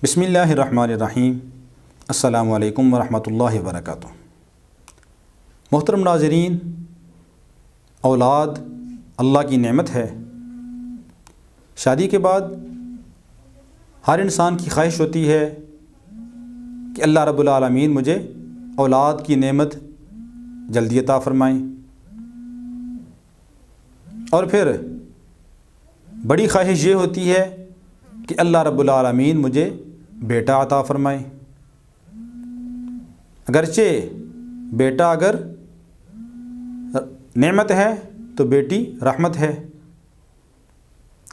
بسم اللہ الرحمن الرحیم۔ السلام علیکم ورحمۃ اللہ وبرکاتہ۔ محترم ناظرین، اولاد اللہ کی نعمت ہے۔ شادی کے بعد ہر انسان کی خواہش ہوتی ہے کہ اللہ رب العالمین مجھے اولاد کی نعمت جلدی عطا فرمائیں، اور پھر بڑی خواہش یہ ہوتی ہے کہ اللہ رب العالمین مجھے بیٹا عطا فرمائے۔ اگرچہ بیٹا اگر نعمت ہے تو بیٹی رحمت ہے۔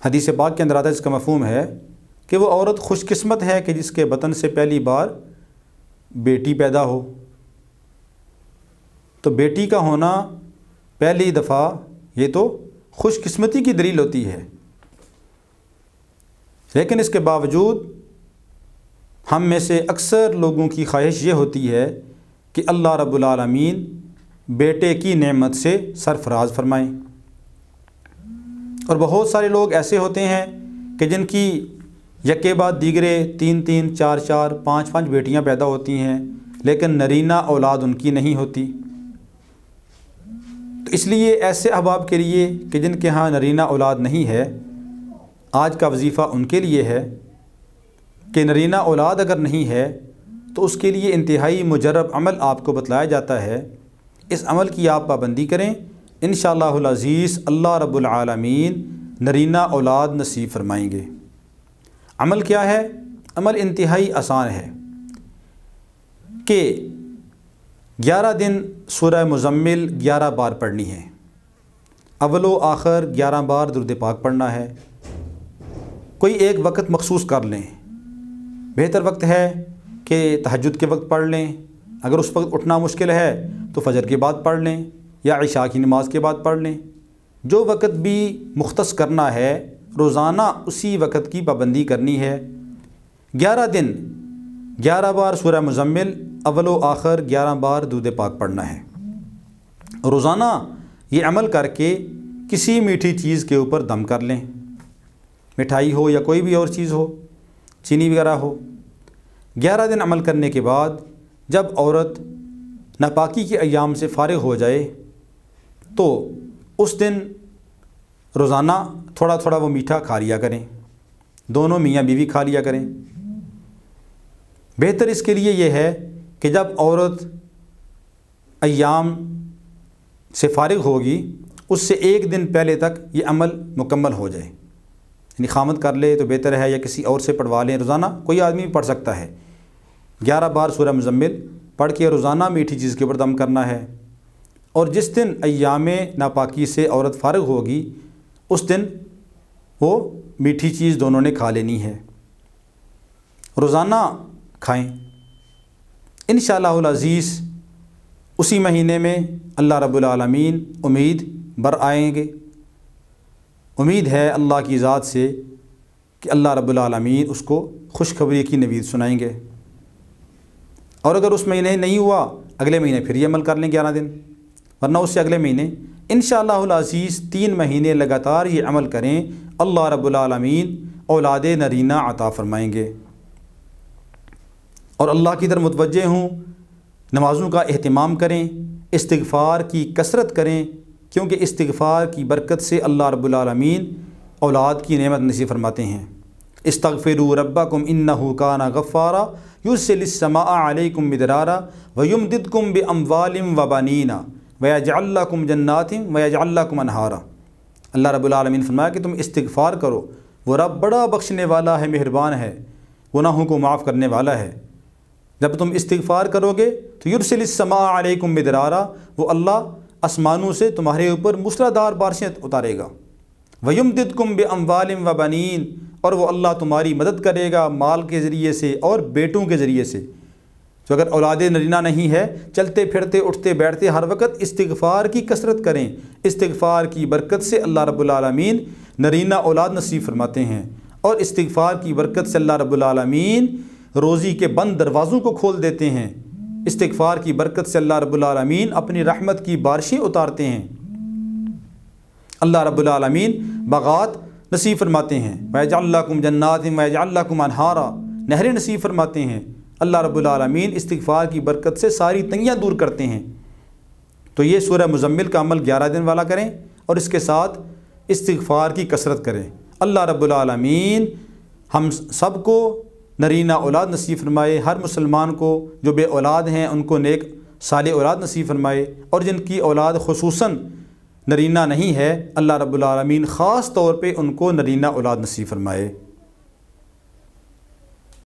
حدیث پاک کے اندر آتا ہے، اس کا مفہوم ہے کہ وہ عورت خوش قسمت ہے کہ جس کے بطن سے پہلی بار بیٹی پیدا ہو۔ تو بیٹی کا ہونا پہلی دفعہ یہ تو خوش قسمتی کی دلیل ہوتی ہے، لیکن اس کے باوجود ہم میں سے اکثر لوگوں کی خواہش یہ ہوتی ہے کہ اللہ رب العالمین بیٹے کی نعمت سے سرفراز فرمائیں۔ اور بہت سارے لوگ ایسے ہوتے ہیں کہ جن کی یکے بعد دیگرے 3 4 5 5 بیٹیاں پیدا ہوتی ہیں، لیکن نرینہ اولاد ان کی نہیں ہوتی۔ تو اس لیے ایسے احباب کے لیے کہ جن کے ہاں نرینہ اولاد نہیں ہے، آج کا وظیفہ ان کے لیے ہے کہ نرینہ اولاد اگر نہیں ہے تو اس کے لیے انتہائی مجرب عمل آپ کو بتلایا جاتا ہے۔ اس عمل کی آپ پابندی کریں، انشاءاللہ العزیز اللہ رب العالمین نرینہ اولاد نصیب فرمائیں گے۔ عمل کیا ہے؟ عمل انتہائی آسان ہے کہ 11 دن سورہ مزمل 11 بار پڑھنی ہے، اول و آخر 11 بار درود پاک پڑھنا ہے۔ کوئی ایک وقت مخصوص کر لیں، بہتر وقت ہے کہ تہجد کے وقت پڑھ لیں، اگر اس وقت اٹھنا مشکل ہے تو فجر کے بعد پڑھ لیں یا عشاء کی نماز کے بعد پڑھ لیں۔ جو وقت بھی مختص کرنا ہے روزانہ اسی وقت کی پابندی کرنی ہے۔ 11 دن 11 بار سورہ مزمل، اول و آخر 11 بار درود پاک پڑھنا ہے۔ روزانہ یہ عمل کر کے کسی میٹھی چیز کے اوپر دم کر لیں، مٹھائی ہو یا کوئی بھی اور چیز ہو، چینی وغیرہ ہو۔ 11 دن عمل کرنے کے بعد جب عورت ناپاکی کے ایام سے فارغ ہو جائے تو اس دن روزانہ تھوڑا تھوڑا وہ میٹھا کھا لیا کریں، دونوں میاں بیوی کھا لیا کریں۔ بہتر اس کے لیے یہ ہے کہ جب عورت ایام سے فارغ ہوگی اس سے 1 دن پہلے تک یہ عمل مکمل ہو جائے، یعنی خامد کر لے تو بہتر ہے، یا کسی اور سے پڑھوا لیں۔ روزانہ کوئی آدمی بھی پڑھ سکتا ہے، 11 بار سورہ مزمل پڑھ کے روزانہ میٹھی چیز کے اوپر دم کرنا ہے۔ اور جس دن ایام ناپاکی سے عورت فارغ ہوگی اس دن وہ میٹھی چیز دونوں نے کھا لینی ہے، روزانہ کھائیں۔ انشاءاللہ العزیز اسی مہینے میں اللہ رب العالمین امید بر آئیں گے۔ امید ہے اللہ کی ذات سے کہ اللہ رب العالمین اس کو خوشخبری کی نوید سنائیں گے۔ اور اگر اس مہینے نہیں ہوا اگلے مہینے پھر یہ عمل کر لیں 11 دن، ورنہ اس سے اگلے مہینے انشاءاللہ العزیز 3 مہینے لگاتار یہ عمل کریں، اللہ رب العالمین اولاد نرینہ عطا فرمائیں گے۔ اور اللہ کی طرف متوجہ ہوں، نمازوں کا اہتمام کریں، استغفار کی کثرت کریں، کیونکہ استغفار کی برکت سے اللہ رب العالمین اولاد کی نعمت نصیب فرماتے ہیں۔ استغفروا ربکم انہ کان غفارا یرسل السماء علیکم مدرارا ویمددکم باموال وبنین ویجعل لکم جنات ویجعل لکم انہارا۔ اللہ رب العالمین فرمایا کہ تم استغفار کرو، وہ رب بڑا بخشنے والا ہے، مہربان ہے، گناہوں کو معاف کرنے والا ہے۔ جب تم استغفار کرو گے تو یرسل السماء علیکم مدرارا، وہ اللہ آسمانوں سے تمہارے اوپر موسلادھار بارشیں اتارے گا۔ وَيُمْدِدْكُمْ بِأَمْوَالٍ وَبَنِينَ، اور وہ اللہ تمہاری مدد کرے گا مال کے ذریعے سے اور بیٹوں کے ذریعے سے۔ تو اگر اولاد نرینہ نہیں ہے، چلتے پھرتے اٹھتے بیٹھتے ہر وقت استغفار کی کثرت کریں، استغفار کی برکت سے اللہ رب العالمین نرینہ اولاد نصیب فرماتے ہیں، اور استغفار کی برکت سے اللہ رب العالمین روزی کے بند دروازوں کو کھول دیتے ہیں۔ استغفار کی برکت سے اللہ رب العالمین اپنی رحمت کی بارشیں اتارتے ہیں۔ اللہ رب العالمین باغات نصیب فرماتے ہیں۔ وَيَجْعَلْ لَكُمْ جَنَّاتٍ وَيَجْعَلْ لَكُمْ أَنْهَارًا، نہریں نصیب فرماتے ہیں۔ اللہ رب العالمین استغفار کی برکت سے ساری تنگیاں دور کرتے ہیں۔ تو یہ سورہ مزمل کا عمل 11 دن والا کریں اور اس کے ساتھ استغفار کی کثرت کریں۔ اللہ رب العالمین ہم سب کو نرینہ اولاد نصیب فرمائے، ہر مسلمان کو جو بے اولاد ہیں ان کو نیک صالح اولاد نصیب فرمائے، اور جن کی اولاد خصوصاً نرینہ نہیں ہے اللہ رب العالمین خاص طور پہ ان کو نرینہ اولاد نصیب فرمائے۔